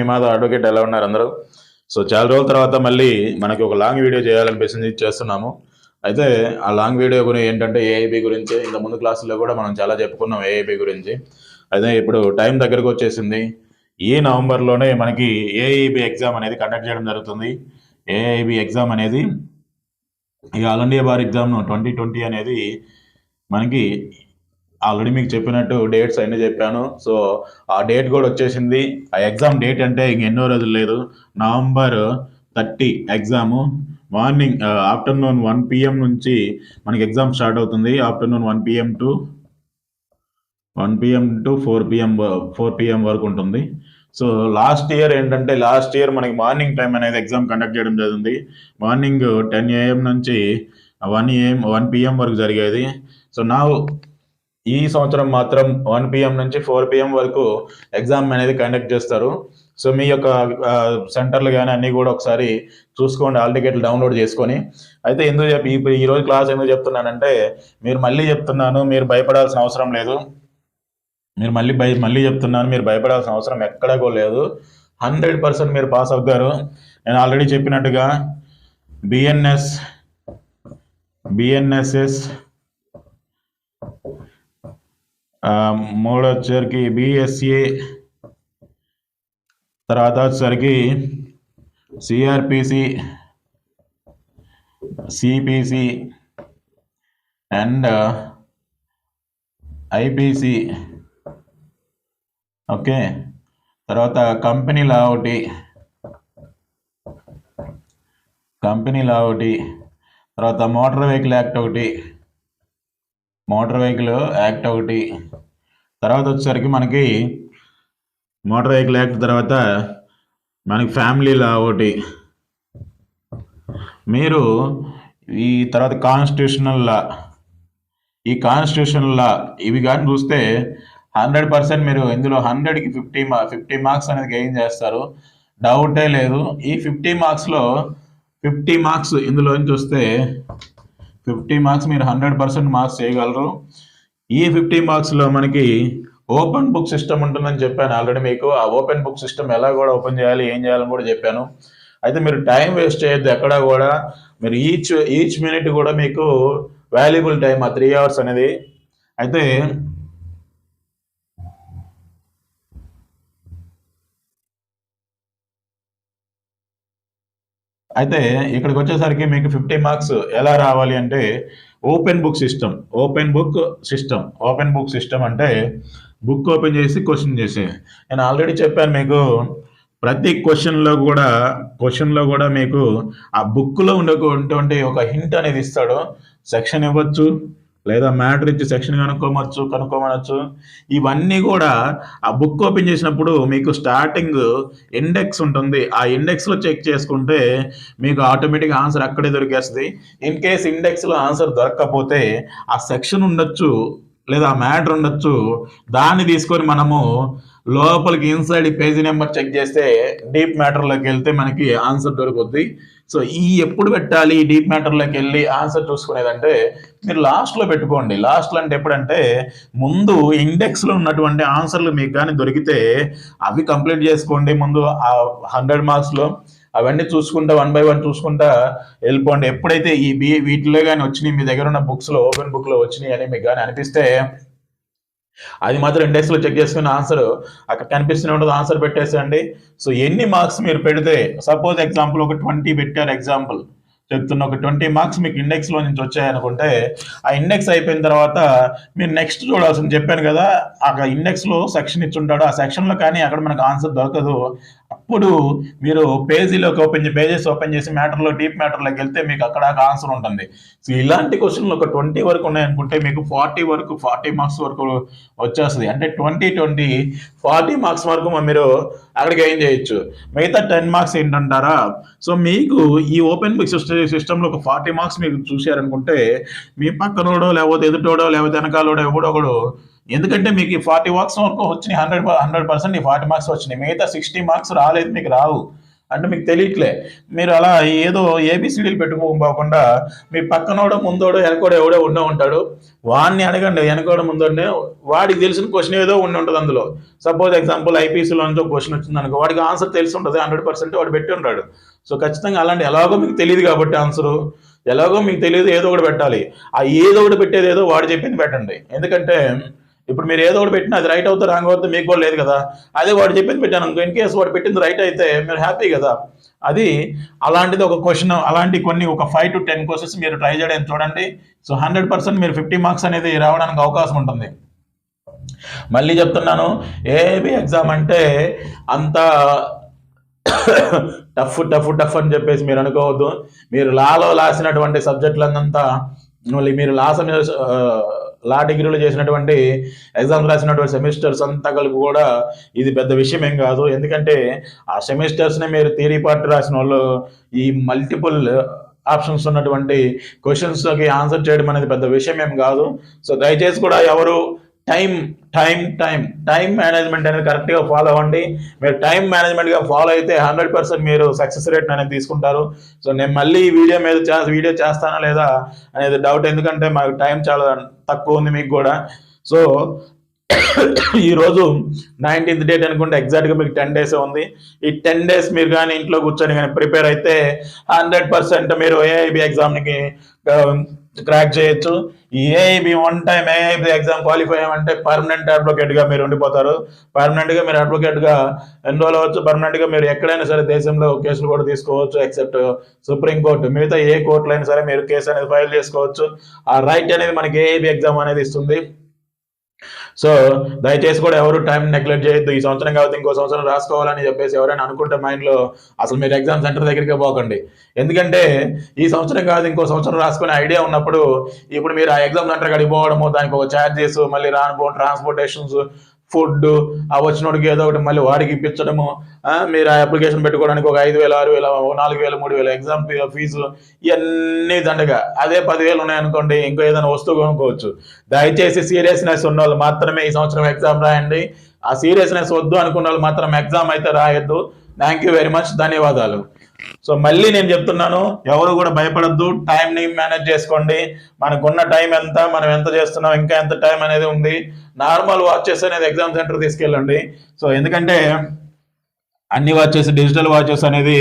మీ Madhav advocate. ఎలా ఉన్నారు అందరూ? సో చాలా రోజుల తర్వాత మళ్ళీ మనకి ఒక లాంగ్ వీడియో చేయాలనిపిస్తుంది, చేస్తున్నాము. అయితే ఆ లాంగ్ వీడియో గురించి ఏంటంటే ఏఐబి గురించి. ఇంత ముందు క్లాసుల్లో కూడా మనం చాలా చెప్పుకున్నాం ఏఐబి గురించి. అయితే ఇప్పుడు టైం దగ్గరకు వచ్చేసింది. ఈ నవంబర్లోనే మనకి ఏఐబి ఎగ్జామ్ అనేది కండక్ట్ చేయడం జరుగుతుంది. ఏఐబి ఎగ్జామ్ అనేది ఈ ఆల్ ఇండియా బార్ ఎగ్జామ్ 2020 అనేది మనకి ఆల్రెడీ మీకు చెప్పినట్టు డేట్స్ అన్నీ చెప్పాను. సో ఆ డేట్ కూడా వచ్చేసింది. ఆ ఎగ్జామ్ డేట్ అంటే ఇంక ఎన్నో రోజులు లేదు, November 30 exam. Morning afternoon 1 PM నుంచి మనకి ఎగ్జామ్ స్టార్ట్ అవుతుంది. ఆఫ్టర్నూన్ 1 PM టు 4 PM వరకు ఉంటుంది. సో లాస్ట్ ఇయర్ మనకి మార్నింగ్ టైం అనేది ఎగ్జామ్ కండక్ట్ చేయడం జరిగింది. మార్నింగ్ 10 AM నుంచి 1 PM వరకు జరిగేది. సో ఈ సంవత్సరం మాత్రం 1 PM నుంచి 4 PM వరకు ఎగ్జామ్ అనేది కండక్ట్ చేస్తారు. సో మీ యొక్క సెంటర్లు కానీ అన్నీ కూడా ఒకసారి చూసుకోండి, హాల్ టికెట్లు డౌన్లోడ్ చేసుకొని. అయితే ఇప్పుడు ఈరోజు క్లాస్ ఎందుకు చెప్తున్నానంటే, మళ్ళీ చెప్తున్నాను, మీరు భయపడాల్సిన అవసరం లేదు. మళ్ళీ చెప్తున్నాను, మీరు భయపడాల్సిన అవసరం ఎక్కడకో లేదు. 100% మీరు పాస్ అవుతారు. నేను ఆల్రెడీ చెప్పినట్టుగా బిఎన్ఎస్ఎస్ మూడో వచ్చేసరికి బిఎస్ఏ, తర్వాత వచ్చేసరికి CrPC, CPC and IPC. Okay, తర్వాత కంపెనీ లా ఒకటి, తర్వాత మోటార్ వెహికల్ యాక్ట్ ఒకటి, తర్వాత వచ్చేసరికి మనకి మోటార్ వెహికల్ యాక్ట్ తర్వాత మనకి ఫ్యామిలీ లా ఒకటి. మీరు ఈ తర్వాత కాన్స్టిట్యూషనల్ లా ఇవి కానీ చూస్తే 100% మీరు ఇందులో 100కి 50 మార్క్స్ అనేది గెయిన్ చేస్తారు, డౌటే లేదు. ఈ 50 మార్క్స్లో 50 మార్క్స్ ఇందులో నుంచి వస్తే 50 మార్క్స్ మీరు 100% మార్క్స్ చేయగలరు. ఈ 50 మార్క్స్లో మనకి ఓపెన్ బుక్ సిస్టమ్ ఉంటుందని చెప్పాను ఆల్రెడీ మీకు. ఆ ఓపెన్ బుక్ సిస్టమ్ ఎలా కూడా ఓపెన్ చేయాలి, ఏం చేయాలని కూడా చెప్పాను. అయితే మీరు టైం వేస్ట్ చేయొద్దు ఎక్కడా కూడా. మీరు ఈచ్ మినిట్ కూడా మీకు వాల్యుబుల్ టైం, ఆ 3 hours అనేది. అయితే ఇక్కడికి వచ్చేసరికి మీకు 50 మార్క్స్ ఎలా రావాలి అంటే ఓపెన్ బుక్ సిస్టమ్ అంటే బుక్ ఓపెన్ చేసి క్వశ్చన్ చేసి. నేను ఆల్రెడీ చెప్పాను మీకు, ప్రతి క్వశ్చన్లో కూడా మీకు ఆ బుక్లో ఉండేటువంటి ఒక హింట్ అనేది ఇస్తాడు. సెక్షన్ ఇవ్వచ్చు, లేదా మ్యాటర్ ఇచ్చి సెక్షన్ కనుక్కోమనొచ్చు. ఇవన్నీ కూడా ఆ బుక్ ఓపెన్ చేసినప్పుడు మీకు స్టార్టింగ్ ఇండెక్స్ ఉంటుంది. ఆ ఇండెక్స్లో చెక్ చేసుకుంటే మీకు ఆటోమేటిక్గా ఆన్సర్ అక్కడే దొరికేస్తుంది. ఇన్ కేస్ ఇండెక్స్లో ఆన్సర్ దొరకకపోతే ఆ సెక్షన్ ఉండొచ్చు, లేదా ఆ మ్యాటర్ ఉండొచ్చు. దాన్ని తీసుకొని మనము లోపలికి ఇన్సైడ్ పేజీ నెంబర్ చెక్ చేస్తే డీప్ మ్యాటర్లోకి వెళ్తే మనకి ఆన్సర్ దొరుకుద్ది. సో ఎప్పుడు పెట్టాలి ఈ డీప్ మ్యాటర్లోకి వెళ్ళి ఆన్సర్ చూసుకునేదంటే, మీరు లాస్ట్లో పెట్టుకోండి. లాస్ట్లో అంటే ఎప్పుడంటే, ముందు ఇండెక్స్లో ఉన్నటువంటి ఆన్సర్లు మీకు కానీ దొరికితే అవి కంప్లీట్ చేసుకోండి. ముందు ఆ 100 మార్క్స్లో అవన్నీ చూసుకుంటా 1 by 1 చూసుకుంటా వెళ్ళిపోండి. ఎప్పుడైతే వీటిలో కానీ వచ్చినాయి, మీ దగ్గర ఉన్న బుక్స్లో ఓపెన్ బుక్లో వచ్చినాయి అని మీకు కానీ అనిపిస్తే అది మాత్రం ఇండెక్స్లో చెక్ చేసుకుని ఆన్సర్ అక్కడ కనిపిస్తూనే ఉంటుంది, ఆన్సర్ పెట్టేసండి. సో ఎన్ని మార్క్స్ మీరు పెడితే, సపోజ్ ఎగ్జాంపుల్ ఒక 20 పెట్టారు, ఎగ్జాంపుల్ చెప్తున్న ఒక 20 మార్క్స్ మీకు ఇండెక్స్లో నుంచి వచ్చాయనుకుంటే, ఆ ఇండెక్స్ అయిపోయిన తర్వాత మీరు నెక్స్ట్ చూడాల్సింది చెప్పాను కదా, అక్కడ ఇండెక్స్లో సెక్షన్ ఇచ్చుంటాడు. ఆ సెక్షన్లో కానీ అక్కడ మనకు ఆన్సర్ దొరకదు. అప్పుడు మీరు పేజెస్ ఓపెన్ చేసి డీప్ మ్యాటర్లోకి వెళ్తే మీకు అక్కడ ఆన్సర్ ఉంటుంది. సో ఇలాంటి క్వశ్చన్లు ఒక 20 వరకు ఉన్నాయనుకుంటే మీకు 40 మార్క్స్ వరకు వచ్చేస్తుంది. అంటే 40 మార్క్స్ వరకు మీరు అక్కడ గెయిన్ చేయొచ్చు. మిగతా 10 మార్క్స్ ఏంటంటారా? సో మీకు ఈ ఓపెన్ బుక్ సిస్టంలో ఒక 40 మార్క్స్ మీకు చూశారనుకుంటే, మీ పక్కనోడో లేకపోతే ఎదుటోడో లేకపోతే వెనకాలోడో ఎవడో ఎందుకంటే మీకు ఈ 40 మార్క్స్ వరకు వచ్చినాయి, 100% ఈ 40 మార్క్స్ వచ్చినాయి. మిగతా 60 మార్క్స్ రాలేదు, మీకు రావు. అంటే మీకు తెలియట్లే. మీరు అలా ఏదో ఏబిసిడీలు పెట్టుకోకుండా మీ పక్కనోడో ముందోడో వెనకోడో ఎవడో ఉండే ఉంటాడు, వాడిని అడగండి. వెనకోడో ముందోడనే వాడికి తెలిసిన క్వశ్చన్ ఏదో ఉండి ఉంటుంది అందులో. సపోజ్ ఎగ్జాంపుల్ ఐపీసీలో నుంచి ఒక క్వశ్చన్ వచ్చింది అనుకో, వాడికి ఆన్సర్ తెలిసి ఉంటుంది 100%, వాడు పెట్టి ఉంటాడు. సో ఖచ్చితంగా అలాంటి ఎలాగో మీకు తెలియదు కాబట్టి ఆన్సరు ఎలాగో మీకు తెలియదు, ఏదో ఒకటి పెట్టాలి. ఆ ఏదో ఒకటి పెట్టేది ఏదో వాడు చెప్పింది పెట్టండి. ఎందుకంటే ఇప్పుడు మీరు ఏదో ఒకటి పెట్టినా అది రైట్ అవుతా రాంగ్ అవుతా మీకు కూడా లేదు కదా. అదే వాడు చెప్పింది పెట్టాను అనుకో, ఇన్ కేసు వాడు పెట్టింది రైట్ అయితే మీరు హ్యాపీ కదా. అది అలాంటిది ఒక క్వశ్చన్, అలాంటి కొన్ని ఒక 5 to 10 క్వశ్చన్స్ మీరు ట్రై చేయడం చూడండి. సో 100% మీరు 50 మార్క్స్ అనేది రావడానికి అవకాశం ఉంటుంది. మళ్ళీ చెప్తున్నాను, ఏబి ఎగ్జామ్ అంటే అంత టఫ్ టఫ్ టఫ్ అని చెప్పేసి మీరు అనుకోవద్దు. మీరు లాలో లాసినటువంటి సబ్జెక్టులంతా మళ్ళీ మీరు లా డిగ్రీలో చేసినటువంటి ఎగ్జామ్స్ రాసినటువంటి సెమిస్టర్స్ అంతా కలిపి కూడా ఇది పెద్ద విషయం ఏం కాదు. ఎందుకంటే ఆ సెమిస్టర్స్ని మీరు థియరీ పార్ట్ రాసిన వాళ్ళు ఈ మల్టిపుల్ ఆప్షన్స్ ఉన్నటువంటి క్వశ్చన్స్కి ఆన్సర్ చేయడం అనేది పెద్ద విషయం ఏం కాదు. సో దయచేసి కూడా ఎవరు time time time time management అనేది కరెక్ట్గా ఫాలో అవ్వండి. మీరు టైం మేనేజ్మెంట్గా ఫాలో అయితే 100% మీరు సక్సెస్ రేట్ అనేది తీసుకుంటారు. సో నేను మళ్ళీ వీడియో చేస్తానా లేదా అనేది డౌట్, ఎందుకంటే మాకు టైం చాలా తక్కువ ఉంది మీకు కూడా. సో ఈరోజు 19th డేట్ అనుకుంటే ఎగ్జాక్ట్గా మీకు 10 days ఉంది. ఈ 10 days మీరు కానీ ఇంట్లో కూర్చొని కానీ ప్రిపేర్ అయితే 100% మీరు ఏఐబి ఎగ్జామ్కి క్రాక్ చేయొచ్చు. ఈ AIB one time AIB exam qualify అయ్యామంటే పర్మనెంట్ అడ్వకేట్గా మీరు ఉండిపోతారు. పర్మనెంట్గా మీరు అడ్వకేట్గా ఎన్రోల్ అవ్వచ్చు. పర్మనెంట్గా మీరు ఎక్కడైనా సరే దేశంలో కేసులు కూడా తీసుకోవచ్చు, ఎక్సెప్ట్ సుప్రీంకోర్టు. మిగతా ఏ కోర్టులో అయినా సరే మీరు కేసు అనేది ఫైల్ చేసుకోవచ్చు. ఆ రైట్ అనేది మనకి ఏఐబి ఎగ్జామ్ అనేది ఇస్తుంది. సో దయచేసి కూడా ఎవరు టైం నెగ్లెక్ట్ చేయొద్దు. ఈ సంవత్సరం కాబట్టి ఇంకో సంవత్సరం రాసుకోవాలని చెప్పేసి ఎవరైనా అనుకుంటే మైండ్లో అసలు మీరు ఎగ్జామ్ సెంటర్ దగ్గరికి పోకండి. ఎందుకంటే ఈ సంవత్సరం కాదు ఇంకో సంవత్సరం రాసుకునే ఐడియా ఉన్నప్పుడు ఇప్పుడు మీరు ఆ ఎగ్జామ్ సెంటర్ కాడికి పోవడము, దానికి ఒక ఛార్జెస్, మళ్ళీ రాను ట్రాన్స్పోర్టేషన్స్, ఫుడ్, ఆ వచ్చినోడికి ఏదో ఒకటి మళ్ళీ వాడికి ఇప్పించడము, మీరు ఆ అప్లికేషన్ పెట్టుకోవడానికి ఒక 5,000, 6,000, 4,000, 3,000 ఎగ్జామ్ ఫీజు, ఇవన్నీ దండగా. అదే 10,000 ఉన్నాయనుకోండి, ఇంకో ఏదైనా వస్తువు కొనుక్కోవచ్చు. దయచేసి సీరియస్నెస్ ఉన్న వాళ్ళు మాత్రమే ఈ సంవత్సరం ఎగ్జామ్ రాయండి. ఆ సీరియస్నెస్ వద్దు అనుకున్న వాళ్ళు మాత్రం ఎగ్జామ్ అయితే రాయొద్దు. థ్యాంక్ యూ వెరీ మచ్, ధన్యవాదాలు. సో మళ్ళీ నేను చెప్తున్నాను, ఎవరు కూడా భయపడద్దు, టైంని మేనేజ్ చేసుకోండి. మనకున్న టైం ఎంత, మనం ఎంత చేస్తున్నాం, ఇంకా ఎంత టైం అనేది ఉంది. నార్మల్ వాచెస్ అనేది ఎగ్జామ్ సెంటర్ తీసుకెళ్ళండి. సో ఎందుకంటే అన్ని వాచెస్, డిజిటల్ వాచెస్ అనేది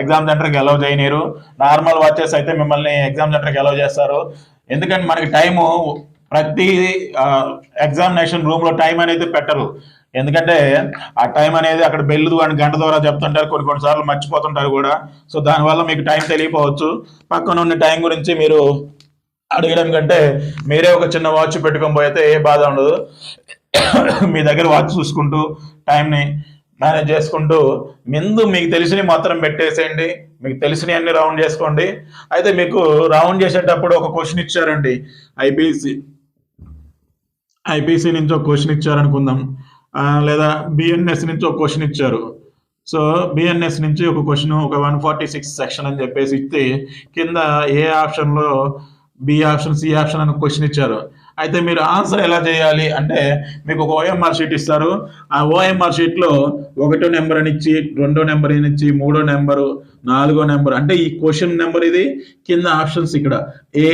ఎగ్జామ్ సెంటర్కి అలౌ చేయనీరు. నార్మల్ వాచెస్ అయితే మిమ్మల్ని ఎగ్జామ్ సెంటర్కి అలౌ చేస్తారు. ఎందుకంటే మనకి టైము ప్రతి ఎగ్జామినేషన్ రూమ్లో టైం అనేది పెట్టరు. ఎందుకంటే ఆ టైం అనేది అక్కడ బెల్లు అని గంట ద్వారా చెప్తుంటారు, కొన్నిసార్లు మర్చిపోతుంటారు కూడా. సో దానివల్ల మీకు టైం తెలియపోవచ్చు. పక్కన ఉన్న టైం గురించి మీరు అడగడం కంటే మీరే ఒక చిన్న వాచ్ పెట్టుకొని పోతే ఏ బాధ ఉండదు. మీ దగ్గర వాచ్ చూసుకుంటూ టైంని మేనేజ్ చేసుకుంటూ మీకు తెలిసినవి మాత్రం పెట్టేసేయండి. మీకు తెలిసినవి అన్ని రౌండ్ చేసుకోండి. అయితే మీకు రౌండ్ చేసేటప్పుడు ఒక క్వశ్చన్ ఇచ్చారండి, ఐపీసీ నుంచి ఒక క్వశ్చన్ ఇచ్చారనుకుందాం, లేదా బిఎన్ఎస్ నుంచి ఒక క్వశ్చన్ ఇచ్చారు. సో బిఎన్ఎస్ నుంచి ఒక క్వశ్చన్, ఒక 146 సెక్షన్ అని చెప్పేసి ఇస్తే కింద ఏ ఆప్షన్లో బి ఆప్షన్, సి ఆప్షన్ అని క్వశ్చన్ ఇచ్చారు. అయితే మీరు ఆన్సర్ ఎలా చేయాలి అంటే మీకు ఒక ఓఎంఆర్ షీట్ ఇస్తారు. ఆ ఓఎంఆర్ షీట్లో 1వ నెంబర్ అని ఇచ్చి, 2వ నెంబర్ అని ఇచ్చి, 3వ నెంబరు, 4వ నెంబర్, అంటే ఈ క్వశ్చన్ నెంబర్ ఇది. కింద ఆప్షన్స్ ఇక్కడ ఏ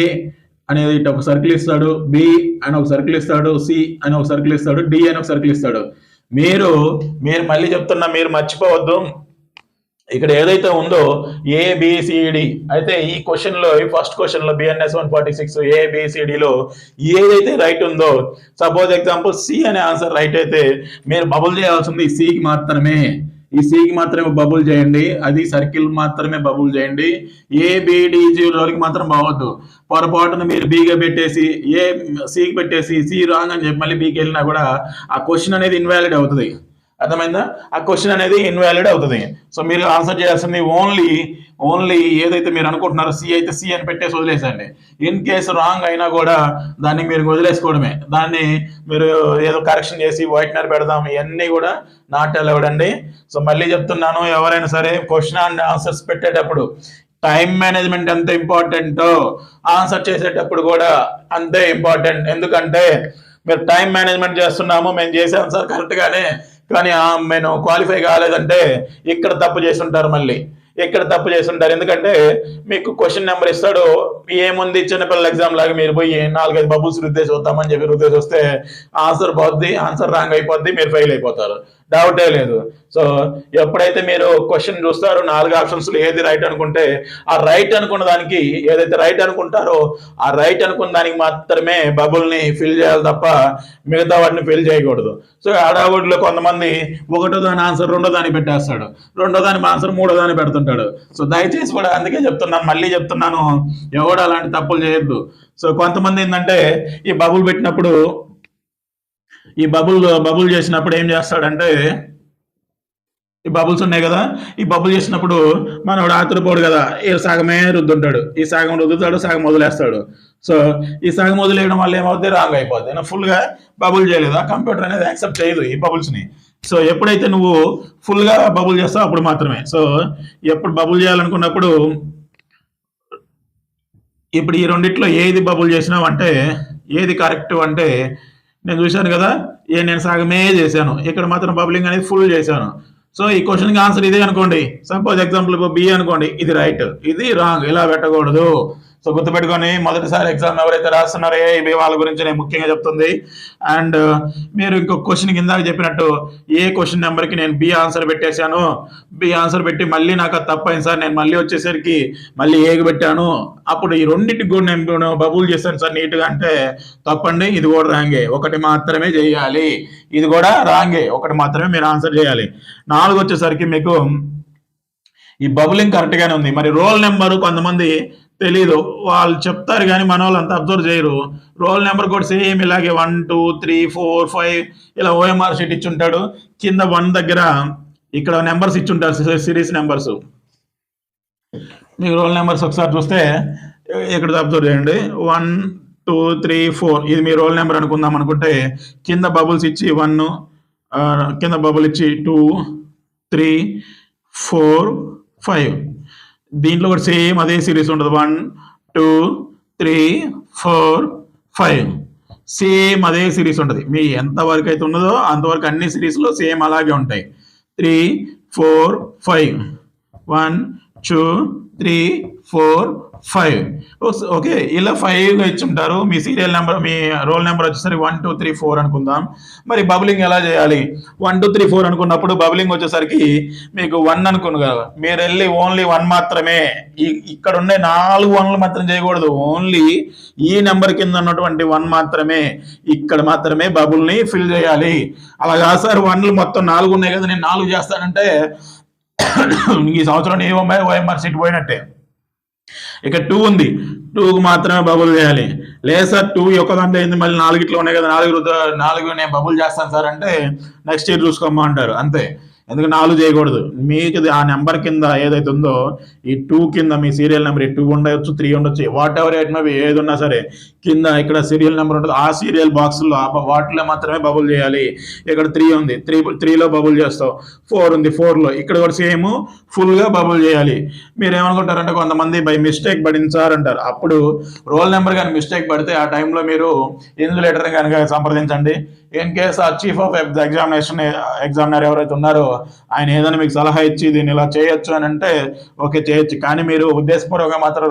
అనేది ఇటు ఒక సర్కిల్ ఇస్తాడు, బి అని ఒక సర్కిల్ ఇస్తాడు, సి అని ఒక సర్కిల్ ఇస్తాడు, డి అని ఒక సర్కిల్ ఇస్తాడు. మీరు మళ్ళీ చెప్తున్నా, మీరు మర్చిపోవద్దు, ఇక్కడ ఏదైతే ఉందో ఏబిసిడి. అయితే ఈ క్వశ్చన్లో, ఈ ఫస్ట్ క్వశ్చన్లో బిఎన్ఎస్ 146 ఏబిసిడిలో ఏదైతే రైట్ ఉందో, సపోజ్ ఎగ్జాంపుల్ సి అనే ఆన్సర్ రైట్ అయితే మీరు బబుల్ చేయాల్సింది ఈ సికి మాత్రమే. ఈ సికి మాత్రమే బబుల్ చేయండి, అది సర్కిల్ మాత్రమే బబుల్ చేయండి. ఏబిడిజిలోకి మాత్రం బావద్దు. పొరపాటున మీరు బీగా పెట్టేసి సికి పెట్టేసి సి రాంగ్ అని చెప్పి మళ్ళీ బీకి వెళ్ళినా కూడా ఆ క్వశ్చన్ అనేది ఇన్వాలిడ్ అవుతుంది. అర్థమైందా? ఆ క్వశ్చన్ అనేది ఇన్వాలిడ్ అవుతుంది. సో మీరు ఆన్సర్ చేయాల్సింది ఓన్లీ ఏదైతే మీరు అనుకుంటున్నారో సి అయితే సి అని పెట్టేసి వదిలేసండి. ఇన్ కేసు రాంగ్ అయినా కూడా దాన్ని మీరు వదిలేసుకోవడమే. దాన్ని మీరు ఏదో కరెక్షన్ చేసి వైట్నర్ పెడదాం, ఇవన్నీ కూడా నాట్ అలౌడ్ అండి. సో మళ్ళీ చెప్తున్నాను, ఎవరైనా సరే క్వశ్చన్ అండ్ ఆన్సర్స్ పెట్టేటప్పుడు టైం మేనేజ్మెంట్ ఎంత ఇంపార్టెంటో ఆన్సర్ చేసేటప్పుడు కూడా అంతే ఇంపార్టెంట్. ఎందుకంటే మీరు టైం మేనేజ్మెంట్ చేస్తున్నాము, మేము చేసాం సార్ కరెక్ట్గానే, కానీ నేను క్వాలిఫై కాలేదంటే ఇక్కడ తప్పు చేసి ఉంటారు. మళ్ళీ ఇక్కడ తప్పు చేసి ఉంటారు. ఎందుకంటే మీకు క్వశ్చన్ నెంబర్ ఇస్తాడు, ఏముంది చిన్నపిల్లల ఎగ్జామ్ లాగా మీరు పోయి 4-5 బబుల్స్ రుద్దేసి వస్తామని చెప్పి రుద్దేసి వస్తే ఆన్సర్ పోద్ది, ఆన్సర్ రాంగ్ అయిపోద్ది, మీరు ఫెయిల్ అయిపోతారు. డౌటే లేదు. సో ఎప్పుడైతే మీరు క్వశ్చన్ చూస్తారో 4 ఆప్షన్స్ ఏది రైట్ అనుకుంటే ఆ రైట్ అనుకున్న దానికి, ఏదైతే రైట్ అనుకుంటారో ఆ రైట్ అనుకున్న దానికి మాత్రమే బబుల్ని ఫిల్ చేయాలి తప్ప మిగతా వాటిని ఫిల్ చేయకూడదు. సో హడావుడిలో కొంతమంది ఒకటో దాని ఆన్సర్ రెండో దాన్ని పెట్టేస్తాడు, రెండో దాని ఆన్సర్ మూడో దాన్ని పెడుతుంటాడు. సో దయచేసి కూడా అందుకే చెప్తున్నాను, మళ్ళీ చెప్తున్నాను, ఎవడు అలాంటి తప్పులు చేయొద్దు. సో కొంతమంది ఏంటంటే ఈ బబుల్ పెట్టినప్పుడు, ఈ బబుల్ చేసినప్పుడు ఏం చేస్తాడంటే, ఈ బబుల్స్ ఉన్నాయి కదా, ఈ బబుల్ చేసినప్పుడు మనవాడు ఆతురపోడు కదా, ఈ సగమే రుద్దుంటాడు, ఈ సగం రుద్దుతాడు, సగం వదిలేస్తాడు. సో ఈ సగం వదిలేయడం వల్ల ఏమవుతుంది, రాంగ్ అయిపోద్ది. నేను ఫుల్గా బబుల్ చేయలేదు, ఆ కంప్యూటర్ అనేది యాక్సెప్ట్ చేయదు ఈ బబుల్స్ని. సో ఎప్పుడైతే నువ్వు ఫుల్గా బబుల్ చేస్తావు అప్పుడు మాత్రమే. సో ఎప్పుడు బబుల్ చేయాలనుకున్నప్పుడు ఇప్పుడు ఈ రెండిట్లో ఏది బబుల్ చేసినావు అంటే, ఏది కరెక్ట్ అంటే, నేను చూశాను కదా, నేను సగమే చేశాను, ఇక్కడ మాత్రం బబులింగ్ అనేది ఫుల్ చేశాను. సో ఈ క్వశ్చన్కి ఆన్సర్ ఇదే అనుకోండి, సపోజ్ ఎగ్జాంపుల్ బి అనుకోండి, ఇది రైట్, ఇది రాంగ్, ఇలా పెట్టకూడదు. సో గుర్తుపెట్టుకొని మొదటిసారి ఎగ్జామ్ ఎవరైతే రాస్తున్నారో ఇవి వాళ్ళ గురించి నేను ముఖ్యంగా చెప్తుంది. అండ్ మీరు ఇంకొక క్వశ్చన్ కింద చెప్పినట్టు ఏ క్వశ్చన్ నెంబర్కి నేను బి ఆన్సర్ పెట్టేశాను, బి ఆన్సర్ పెట్టి మళ్ళీ నాకు అది తప్పైంది సార్, నేను మళ్ళీ వచ్చేసరికి మళ్ళీ ఏకి పెట్టాను, అప్పుడు ఈ రెండింటికి కూడా నేను బబుల్ చేశాను సార్ నీట్గా అంటే తప్పండి, ఇది కూడా రాంగే, ఒకటి మాత్రమే చేయాలి, ఇది కూడా రాంగే, ఒకటి మాత్రమే మీరు ఆన్సర్ చేయాలి. 4 వచ్చేసరికి మీకు ఈ బబులింగ్ కరెక్ట్గానే ఉంది. మరి రోల్ నెంబరు కొంతమంది తెలీదు, వాళ్ళు చెప్తారు కానీ మన వాళ్ళు అంతా అబ్జర్వ్ చేయరు. రోల్ నెంబర్ కూడా సేమ్ ఇలాగే 1 2 3 4 5 ఇలా ఓఎంఆర్ షీట్ ఇచ్చుంటాడు. కింద 1 దగ్గర ఇక్కడ నెంబర్స్ ఇచ్చుంటారు, సిరీస్ నెంబర్స్. మీకు రోల్ నెంబర్స్ ఒకసారి చూస్తే ఇక్కడ అబ్జర్వ్ చేయండి, 1 2 3 4 ఇది మీ రోల్ నెంబర్ అనుకుందాం అనుకుంటే కింద బబుల్స్ ఇచ్చి 1, కింద బబుల్ ఇచ్చి 2 3 4 5. దీంట్లో కూడా సేమ్ అదే సిరీస్ ఉంటుంది, 1 2 3 4 5 సేమ్ అదే సిరీస్ ఉంటుంది. మీ ఎంతవరకు అయితే ఉన్నదో అంతవరకు అన్ని సిరీస్లో సేమ్ అలాగే ఉంటాయి. 3 4 5 1 2 3 4 5 ఓకే, ఇలా 5గా ఇచ్చుంటారు. మీ సీరియల్ నెంబర్, మీ రోల్ నెంబర్ వచ్చేసరికి 1 2 3 4 అనుకుందాం. మరి బబులింగ్ ఎలా చేయాలి? 1 2 3 4 అనుకున్నప్పుడు బబులింగ్ వచ్చేసరికి మీకు 1 అనుకును కదా, మీరు వెళ్ళి ఓన్లీ 1 మాత్రమే, ఇక్కడ ఉండే 4 1లు మాత్రం చేయకూడదు, ఓన్లీ ఈ నెంబర్ కింద ఉన్నటువంటి 1 మాత్రమే, ఇక్కడ మాత్రమే బబుల్ని ఫిల్ చేయాలి. అలా కాదు సార్ 1లు మొత్తం 4 ఉన్నాయి కదా, నేను 4 చేస్తానంటే ఈ సంవత్సరం ఓఎంఆర్ సీట్ పోయినట్టే. ఇక 2 ఉంది, 2కు మాత్రమే బబుల్ చేయాలి. లేదు సార్ 2 ఒక్కదంటే అయింది, మళ్ళీ 4 ఇట్లా ఉన్నాయి కదా, 4 నేను బబుల్ చేస్తాను సార్ అంటే నెక్స్ట్ ఇయర్ చూసుకోమా అంటారు, అంతే. ఎందుకు 4 చేయకూడదు, మీకు ఆ నెంబర్ కింద ఏదైతే ఉందో ఈ 2 కింద మీ సీరియల్ నెంబర్ 2 ఉండొచ్చు 3 ఉండొచ్చు, వాట్ ఎవర్ ఎట్ మేబీ ఏది ఉన్నా సరే కింద ఇక్కడ సీరియల్ నెంబర్ ఉంటుంది, ఆ సీరియల్ బాక్స్లో వాటిలో మాత్రమే బబుల్ చేయాలి. ఇక్కడ 3 ఉంది, 3లో బబుల్ చేస్తావు, 4 ఉంది 4లో ఇక్కడ కూడా సేమ్ ఫుల్గా బబుల్ చేయాలి. మీరు ఏమనుకుంటారంటే కొంతమంది బై మిస్టేక్ పడింది సార్ అంటారు. అప్పుడు రోల్ నెంబర్ కానీ మిస్టేక్ పడితే ఆ టైంలో మీరు ఇన్సులేటర్ని కనుక సంప్రదించండి. ఇన్ కేస్ ఆ చీఫ్ ఆఫ్ ఎగ్జామినర్ ఎవరైతే ఉన్నారో ఆయన ఏదైనా మీకు సలహా ఇచ్చి దీన్ని ఇలా చేయొచ్చు అని అంటే ఓకే చేయొచ్చు, కానీ మీరు ఉద్దేశపూర్వకంగా మాత్రం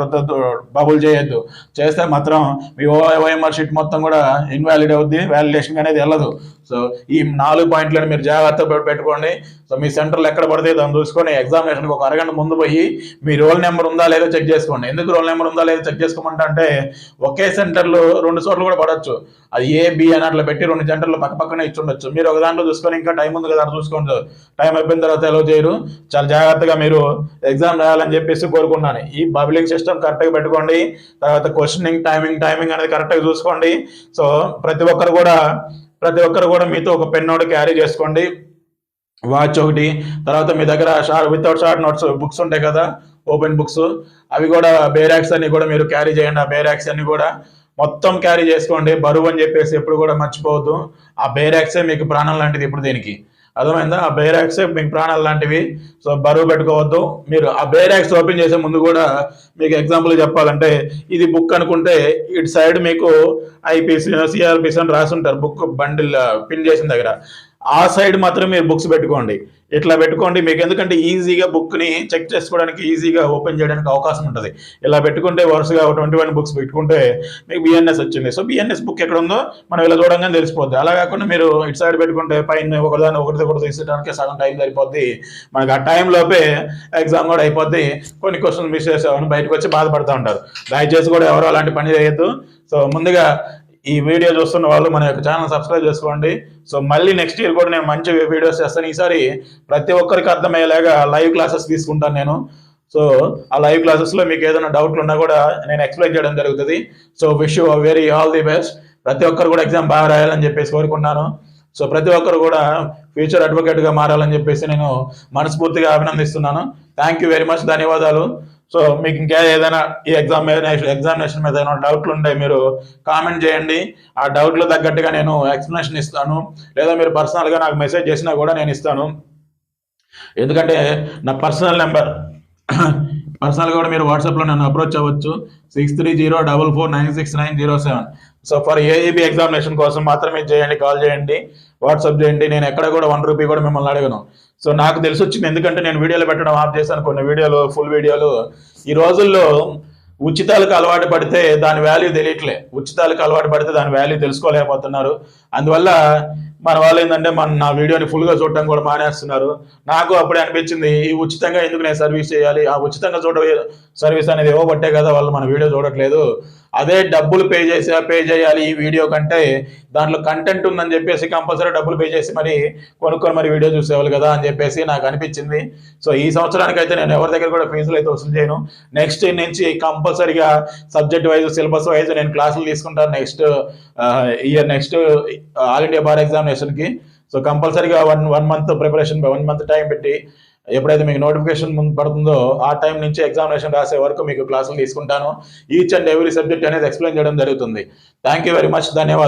బబుల్ చేయొద్దు. చేస్తే మాత్రం మీ ఓఎంఆర్ షీట్ మొత్తం కూడా ఇన్వాలిడ్ అవుద్ది, వ్యాలిడేషన్ అనేది వెళ్ళదు. సో ఈ 4 పాయింట్లను మీరు జాగ్రత్తగా పెట్టుకోండి. సో మీ సెంటర్లో ఎక్కడ పడితే దాన్ని చూసుకొని ఎగ్జామినేషన్కి ఒక అరగంట ముందు పోయి మీ రోల్ నెంబర్ ఉందా లేదో చెక్ చేసుకోండి. ఎందుకు రోల్ నెంబర్ ఉందా లేదో చెక్ చేసుకోమంటే ఒకే సెంటర్లో 2 చోట్ల కూడా పడవచ్చు. అది ఏ బి అని అట్లా పెట్టి 2 సెంటర్లు పక్కనే ఇచ్చి ఉండొచ్చు. మీరు ఒక దాంట్లో చూసుకొని ఇంకా టైం ఉంది కదా చూసుకోండి, టైం అయిపోయిన తర్వాత ఎలా చేయరు. చాలా జాగ్రత్తగా మీరు ఎగ్జామ్ రాయాలని చెప్పేసి కోరుకున్నాను. ఈ బబులింగ్ సిస్టమ్ కరెక్ట్గా పెట్టుకోండి. తర్వాత క్వశ్చనింగ్ టైమింగ్ అనేది కరెక్ట్గా చూసుకోండి. సో ప్రతి ఒక్కరు కూడా మీతో ఒక పెన్ నోట్ క్యారీ చేసుకోండి, వాచ్ ఒకటి, తర్వాత మీ దగ్గర వితౌట్ షార్ట్ నోట్స్ బుక్స్ ఉంటాయి కదా, ఓపెన్ బుక్స్, అవి కూడా బేరాక్స్ అన్ని కూడా మీరు క్యారీ చేయండి. ఆ బేరాక్స్ అన్ని కూడా మొత్తం క్యారీ చేసుకోండి. బరువు అని చెప్పేసి ఎప్పుడు కూడా మర్చిపోవద్దు. ఆ బేరాక్సే మీకు ప్రాణం లాంటిది. ఇప్పుడు దీనికి అర్థమైందా? ఆ బేరాక్సే మీకు ప్రాణాలు లాంటివి. సో బరువు పెట్టుకోవద్దు. మీరు ఆ బేరాక్స్ ఓపెన్ చేసే ముందు కూడా మీకు ఎగ్జాంపుల్ చెప్పాలంటే ఇది బుక్ అనుకుంటే ఇటు సైడ్ మీకు ఐపీసీ సిఆర్పిసి అని రాసి ఉంటారు బుక్ బండిల్ పిన్ చేసిన దగ్గర. ఆ సైడ్ మాత్రం మీరు బుక్స్ పెట్టుకోండి. ఇట్లా పెట్టుకోండి. మీకు ఎందుకంటే ఈజీగా బుక్ని చెక్ చేసుకోవడానికి, ఈజీగా ఓపెన్ చేయడానికి అవకాశం ఉంటుంది. ఇలా పెట్టుకుంటే వరుసగా 21 బుక్స్ పెట్టుకుంటే మీకు బిఎన్ఎస్ వచ్చింది. సో బిఎన్ఎస్ బుక్ ఎక్కడ ఉందో మనం ఇలా చూడంగానే తెలిసిపోద్ది. అలా కాకుండా మీరు ఇటు సైడ్ పెట్టుకుంటే పైన ఒకదాన్ని ఒకటి తీసేయడానికి సగం టైం సరిపోద్ది. మనకి ఆ టైం లోపే ఎగ్జామ్ కూడా అయిపోద్ది. కొన్ని క్వశ్చన్స్ మిస్ చేసామని బయటకు వచ్చి బాధపడుతూ ఉంటారు. దయచేసి కూడా ఎవరో అలాంటి పని చేయొద్దు. సో ముందుగా ఈ వీడియో చూస్తున్న వాళ్ళు మన యొక్క ఛానల్ సబ్స్క్రైబ్ చేసుకోండి. సో మళ్ళీ నెక్స్ట్ ఇయర్ కూడా నేను మంచి వీడియోస్ చేస్తాను. ఈసారి ప్రతి ఒక్కరికి అర్థమయ్యేలాగా లైవ్ క్లాసెస్ తీసుకుంటాను నేను. సో ఆ లైవ్ క్లాసెస్లో మీకు ఏదైనా డౌట్లు ఉన్నా కూడా నేను ఎక్స్ప్లెయిన్ చేయడం జరుగుతుంది. So wish you very all the best. ప్రతి ఒక్కరు కూడా ఎగ్జామ్ బాగా రాయాలని చెప్పేసి కోరుకున్నాను. సో ప్రతి ఒక్కరు కూడా ఫ్యూచర్ అడ్వకేట్గా మారాలని చెప్పేసి నేను మనస్ఫూర్తిగా అభినందిస్తున్నాను. Thank you very much. ధన్యవాదాలు. సో మీకు ఇంకా ఏదైనా ఈ ఎగ్జామినేషన్ మీద ఏదైనా డౌట్లు ఉంటే మీరు కామెంట్ చేయండి. ఆ డౌట్లు తగ్గట్టుగా నేను ఎక్స్ప్లెనేషన్ ఇస్తాను. లేదా మీరు పర్సనల్గా నాకు మెసేజ్ చేసినా కూడా నేను ఇస్తాను. ఎందుకంటే నా పర్సనల్ నెంబర్ పర్సనల్గా కూడా మీరు వాట్సాప్లో నన్ను అప్రోచ్ అవ్వచ్చు. 6304496907. సో ఫర్ ఏఈబీ ఎగ్జామినేషన్ కోసం మాత్రమే చేయండి, కాల్ చేయండి, వాట్సాప్ చేయండి. నేను ఎక్కడ కూడా 1 రూపీ కూడా మిమ్మల్ని అడగను. సో నాకు తెలిసి వచ్చింది, ఎందుకంటే నేను వీడియోలు పెట్టడం ఆఫ్ చేశాను. కొన్ని వీడియోలు, ఫుల్ వీడియోలు. ఈ రోజుల్లో ఉచితాలకు అలవాటు పడితే దాని వాల్యూ తెలియట్లే. ఉచితాలకు అలవాటు పడితే దాని వాల్యూ తెలుసుకోలేకపోతున్నారు. అందువల్ల మన వాళ్ళు ఏంటంటే నా వీడియోని ఫుల్గా చూడటం కూడా మానేస్తున్నారు. నాకు అప్పుడే అనిపించింది, ఈ ఉచితంగా ఎందుకు నేను సర్వీస్ చేయాలి? ఆ ఉచితంగా సర్వీస్ అనేది ఇవ్వబట్టే కదా వాళ్ళు మన వీడియో చూడట్లేదు. అదే డబ్బులు పే చేయాలి ఈ వీడియో కంటే, దాంట్లో కంటెంట్ ఉందని చెప్పేసి కంపల్సరీ డబ్బులు పే చేసి మరి కొనుక్కొని మరి వీడియో చూసేవాళ్ళు కదా అని చెప్పేసి నాకు అనిపించింది. సో ఈ సంవత్సరానికి అయితే నేను ఎవరి దగ్గర కూడా ఫీజులు అయితే వసూలు చేయను. నెక్స్ట్ నుంచి కంపల్సరీగా సబ్జెక్ట్ వైజ్, సిలబస్ వైజ్ నేను క్లాసులు తీసుకుంటాను. నెక్స్ట్ ఆల్ ఇండియా బార్ ఎగ్జామినేషన్కి. సో కంపల్సరీగా one month preparation, 1 month time పెట్టి ఎప్పుడైతే మీకు నోటిఫికేషన్ పడుతుందో ఆ టైం నుంచి ఎగ్జామినేషన్ రాసే వరకు మీకు క్లాసులు తీసుకుంటాను. ఈచ్ అండ్ ఎవ్రీ సబ్జెక్ట్ అనేది ఎక్స్ప్లెయిన్ చేయడం జరుగుతుంది. Thank you very much. ధన్యవాదాలు.